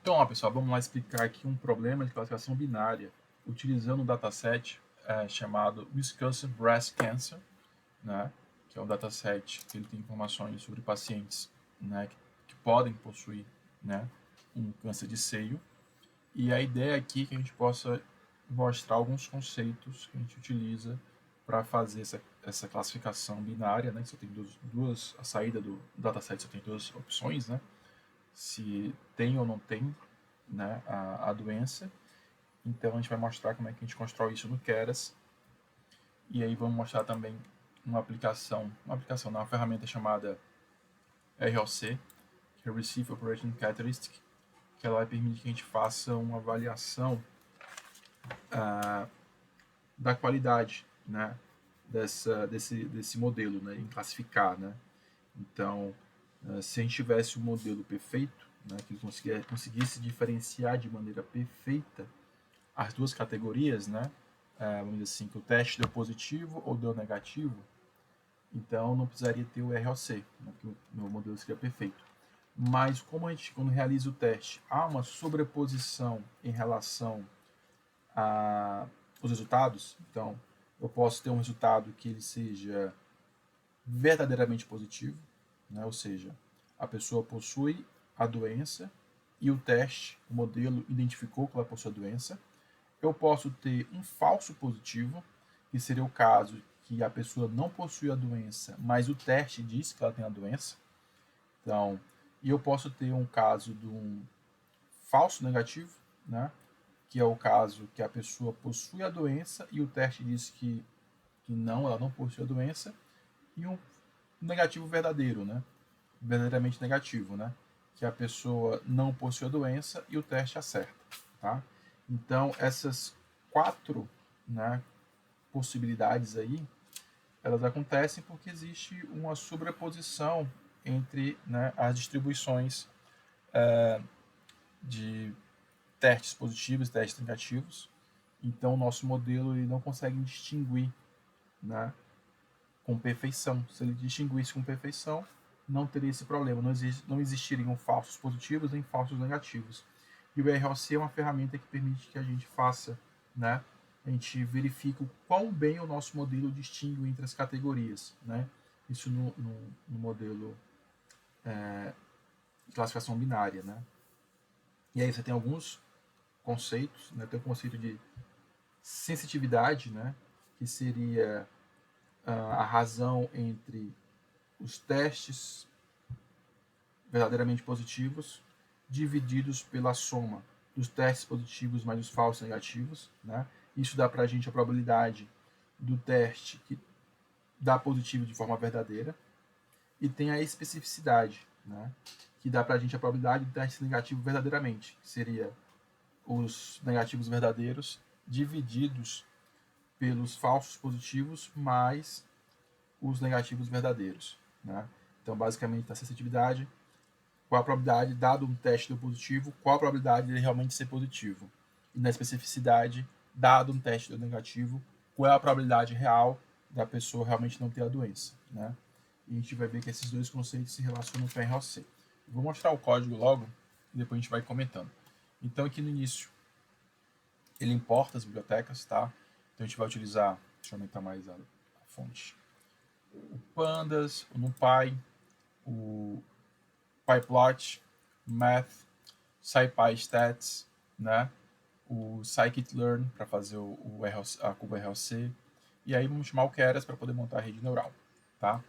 Então, ó, pessoal, vamos lá explicar aqui um problema de classificação binária utilizando um dataset chamado Wisconsin Breast Cancer, né, que é um dataset que ele tem informações sobre pacientes, né, que podem possuir, né, um câncer de seio. E a ideia aqui é que a gente possa mostrar alguns conceitos que a gente utiliza para fazer essa classificação binária, né, que só tem a saída do dataset só tem duas opções, né, se tem ou não tem, né, a doença. Então a gente vai mostrar como é que a gente constrói isso no Keras. E aí vamos mostrar também uma ferramenta chamada ROC, que é Receive Operating Characteristic, que ela vai permitir que a gente faça uma avaliação da qualidade, né, desse modelo, né, em classificar, né. Então, se a gente tivesse um modelo perfeito, né, que conseguisse diferenciar de maneira perfeita as duas categorias, né, vamos dizer assim, que o teste deu positivo ou deu negativo, então não precisaria ter o ROC, né, que o meu modelo seria perfeito. Mas como a gente, quando realiza o teste, há uma sobreposição em relação aos resultados, então eu posso ter um resultado que ele seja verdadeiramente positivo, né, ou seja, a pessoa possui a doença e o teste, o modelo identificou que ela possui a doença. Eu posso ter um falso positivo, que seria o caso que a pessoa não possui a doença, mas o teste diz que ela tem a doença. Então, e eu posso ter um caso de um falso negativo, né? Que é o caso que a pessoa possui a doença e o teste diz que não, ela não possui a doença. E um negativo verdadeiro, né? Verdadeiramente negativo, né? Que a pessoa não possui a doença e o teste acerta, tá? Então, essas quatro, né, possibilidades aí, elas acontecem porque existe uma sobreposição entre, né, as distribuições de testes positivos e testes negativos. Então, o nosso modelo ele não consegue distinguir, né, com perfeição. Se ele distinguisse com perfeição, não teria esse problema. Não existiriam falsos positivos nem falsos negativos. E o ROC é uma ferramenta que permite que a gente faça, né? A gente verifica o quão bem o nosso modelo distingue entre as categorias, né? Isso no modelo de classificação binária, né? E aí você tem alguns conceitos, né? Tem o conceito de sensitividade, né? Que seria a razão entre os testes verdadeiramente positivos divididos pela soma dos testes positivos mais os falsos negativos, né? Isso dá para a gente a probabilidade do teste que dá positivo de forma verdadeira, e tem a especificidade, né? Que dá para a gente a probabilidade do teste negativo verdadeiramente, que seria os negativos verdadeiros divididos pelos falsos positivos mais os negativos verdadeiros, né? Então, basicamente, a sensitividade, qual a probabilidade, dado um teste do positivo, qual a probabilidade de realmente ser positivo. E na especificidade, dado um teste do negativo, qual é a probabilidade real da pessoa realmente não ter a doença, né? E a gente vai ver que esses dois conceitos se relacionam com o ROC. Vou mostrar o código logo e depois a gente vai comentando. Então, aqui no início, ele importa as bibliotecas, tá? Então, a gente vai utilizar, deixa eu aumentar mais a fonte, o Pandas, o NumPy, o PyPlot, Math, SciPy Stats, né? O Scikit-learn para fazer a curva RLC. E aí vamos chamar o Keras para poder montar a rede neural, tá?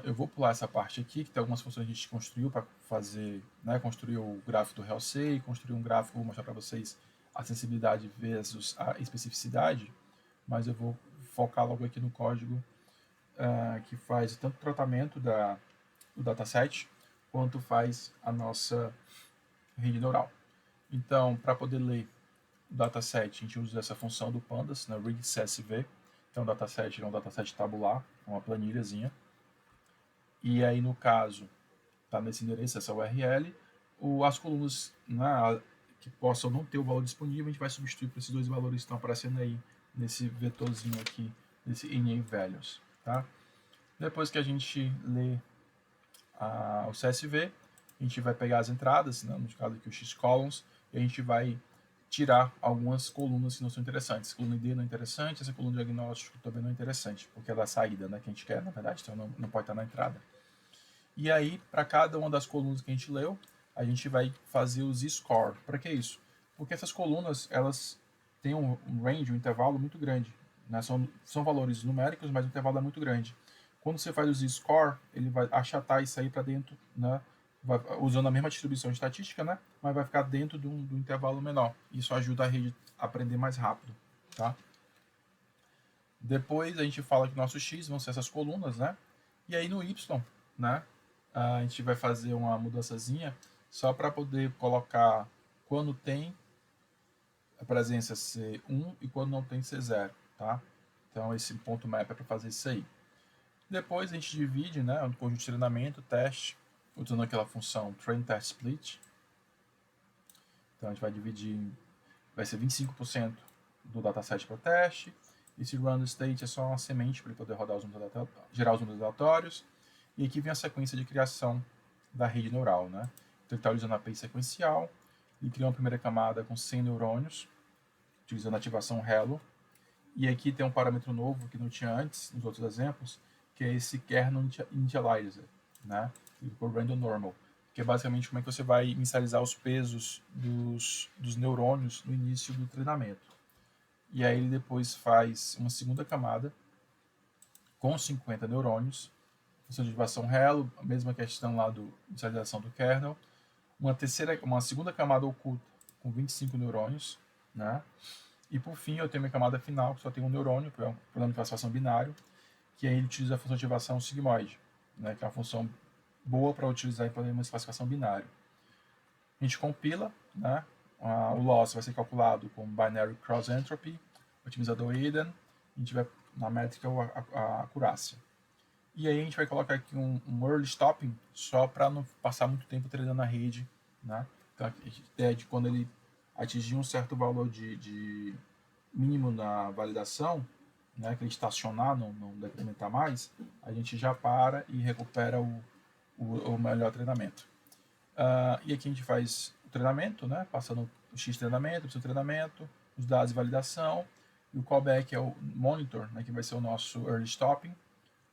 Eu vou pular essa parte aqui, que tem algumas funções que a gente construiu para fazer, né, construir o gráfico do RLC e construir um gráfico, vou mostrar para vocês a sensibilidade versus a especificidade, mas eu vou focar logo aqui no código que faz tanto o tratamento do dataset, quanto faz a nossa rede neural. Então, para poder ler o dataset, a gente usa essa função do Pandas, né, readCSV. Então, o dataset é um dataset tabular, uma planilhazinha. E aí, no caso, está nesse endereço, essa URL, as colunas, né, que possam não ter o valor disponível, a gente vai substituir por esses dois valores que estão aparecendo aí nesse vetorzinho aqui, nesse NA values, tá? Depois que a gente lê o CSV, a a gente vai pegar as entradas, né, no caso aqui o x-columns, e a gente vai tirar algumas colunas que não são interessantes. A coluna D não é interessante, essa coluna de diagnóstico também não é interessante, porque ela é a saída, né, que a gente quer, na verdade, então não pode estar na entrada. E aí, para cada uma das colunas que a gente leu, a gente vai fazer o z-score. Para que isso? Porque essas colunas, elas têm um range, um intervalo muito grande. Né? São valores numéricos, mas o intervalo é muito grande. Quando você faz o z-score, ele vai achatar isso aí para dentro, né? Usando a mesma distribuição estatística, né? Mas vai ficar dentro do intervalo menor. Isso ajuda a rede a aprender mais rápido. Tá? Depois a gente fala que nossos x vão ser essas colunas, né? E aí no y, né? A gente vai fazer uma mudançazinha só para poder colocar quando tem a presença ser 1 e quando não tem ser 0, tá? Então esse ponto map é para fazer isso aí. Depois a gente divide, né, um conjunto de treinamento, teste, usando aquela função train test split. Então a gente vai dividir, vai ser 25% do dataset para teste. Esse run state é só uma semente para ele poder rodar gerar os números aleatórios. E aqui vem a sequência de criação da rede neural, né? Então ele está usando a API sequencial e criou uma primeira camada com 100 neurônios, utilizando a ativação Hello. E aqui tem um parâmetro novo que não tinha antes, nos outros exemplos, que é esse kernel initializer, né? Por random normal, que é basicamente como é que você vai inicializar os pesos dos neurônios no início do treinamento. E aí ele depois faz uma segunda camada com 50 neurônios, função de ativação Hello, a mesma questão lá do inicialização do kernel, uma segunda camada oculta com 25 neurônios, né? E por fim eu tenho minha camada final que só tem um neurônio, que é um problema de classificação binário, que aí ele utiliza a função de ativação sigmoide, né? Que é uma função boa para utilizar em problemas de classificação binário. A gente compila, né? O loss vai ser calculado com binary cross entropy, otimizador Eden, a gente vai na métrica a acurácia. E aí a gente vai colocar aqui um early stopping, só para não passar muito tempo treinando a rede, né? Então, a ideia de quando ele atingir um certo valor de mínimo na validação, né, que ele estacionar, não decrementar mais, a gente já para e recupera o melhor treinamento. E aqui a gente faz o treinamento, né, passando o X treinamento, o seu treinamento, os dados de validação, e o callback é o monitor, né, que vai ser o nosso early stopping,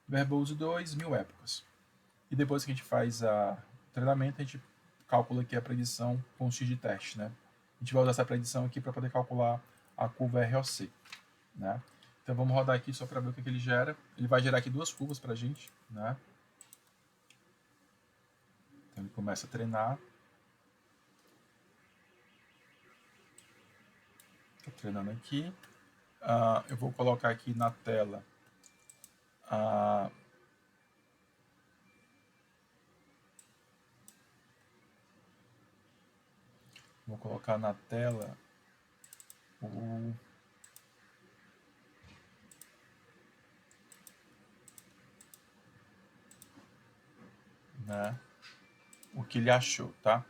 verbose 2, 1000 épocas. E depois que a gente faz o treinamento, a gente calcula aqui a predição com o X de teste, né. A gente vai usar essa predição aqui para poder calcular a curva ROC, né. Então vamos rodar aqui só para ver o que ele gera. Ele vai gerar aqui duas curvas para a gente, né. Então ele começa a treinar. Estou treinando aqui. Eu vou colocar aqui na tela vou colocar na tela o que ele achou, tá?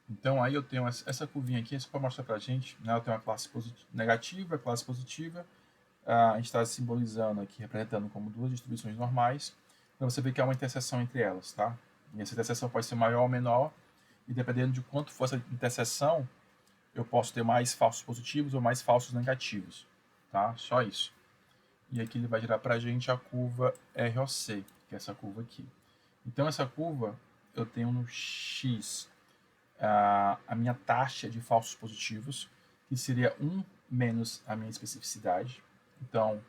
Então aí eu tenho essa curvinha aqui, só para mostrar para a gente, né? Eu tenho uma classe negativa, classe positiva. A gente está simbolizando aqui, representando como duas distribuições normais. Então você vê que há uma interseção entre elas, tá? E essa interseção pode ser maior ou menor, e dependendo de quanto for essa interseção, eu posso ter mais falsos positivos ou mais falsos negativos, tá? Só isso. E aqui ele vai gerar para a gente a curva ROC, que é essa curva aqui. Então essa curva, eu tenho no X a minha taxa de falsos positivos, que seria 1 menos a minha especificidade. Então,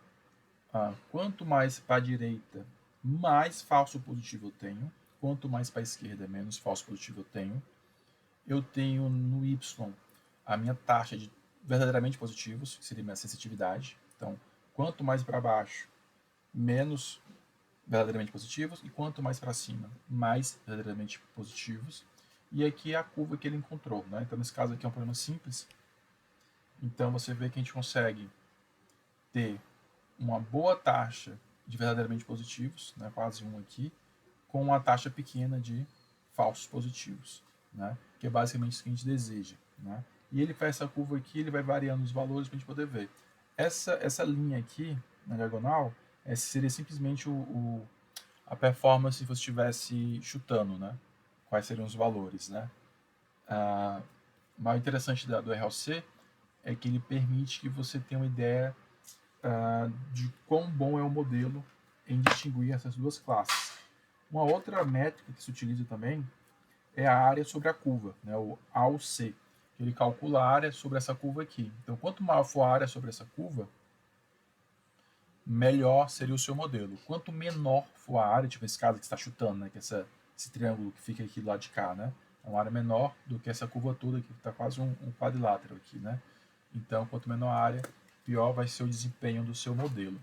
quanto mais para a direita, mais falso positivo eu tenho. Quanto mais para a esquerda, menos falso positivo eu tenho. Eu tenho no Y a minha taxa de verdadeiramente positivos, que seria minha sensitividade. Então, quanto mais para baixo, menos verdadeiramente positivos, e quanto mais para cima, mais verdadeiramente positivos. E aqui é a curva que ele encontrou, né? Então, nesse caso aqui é um problema simples. Então, você vê que a gente consegue ter uma boa taxa de verdadeiramente positivos, né? Quase um aqui, com uma taxa pequena de falsos positivos, né? Que é basicamente isso que a gente deseja, né? E ele faz essa curva aqui, ele vai variando os valores para a gente poder ver. Essa linha aqui, na diagonal, seria simplesmente a performance se você estivesse chutando, né? quais seriam os valores, né? O mais interessante do RLC é que ele permite que você tenha uma ideia de quão bom é o modelo em distinguir essas duas classes. Uma outra métrica que se utiliza também é a área sobre a curva, né, o AUC. Ele calcula a área sobre essa curva aqui. Então, quanto maior for a área sobre essa curva, melhor seria o seu modelo. Quanto menor for a área, tipo esse caso que está chutando, né, que é esse triângulo que fica aqui do lado de cá, né, é uma área menor do que essa curva toda aqui, que está quase um quadrilátero aqui, né. Então, quanto menor a área, pior vai ser o desempenho do seu modelo.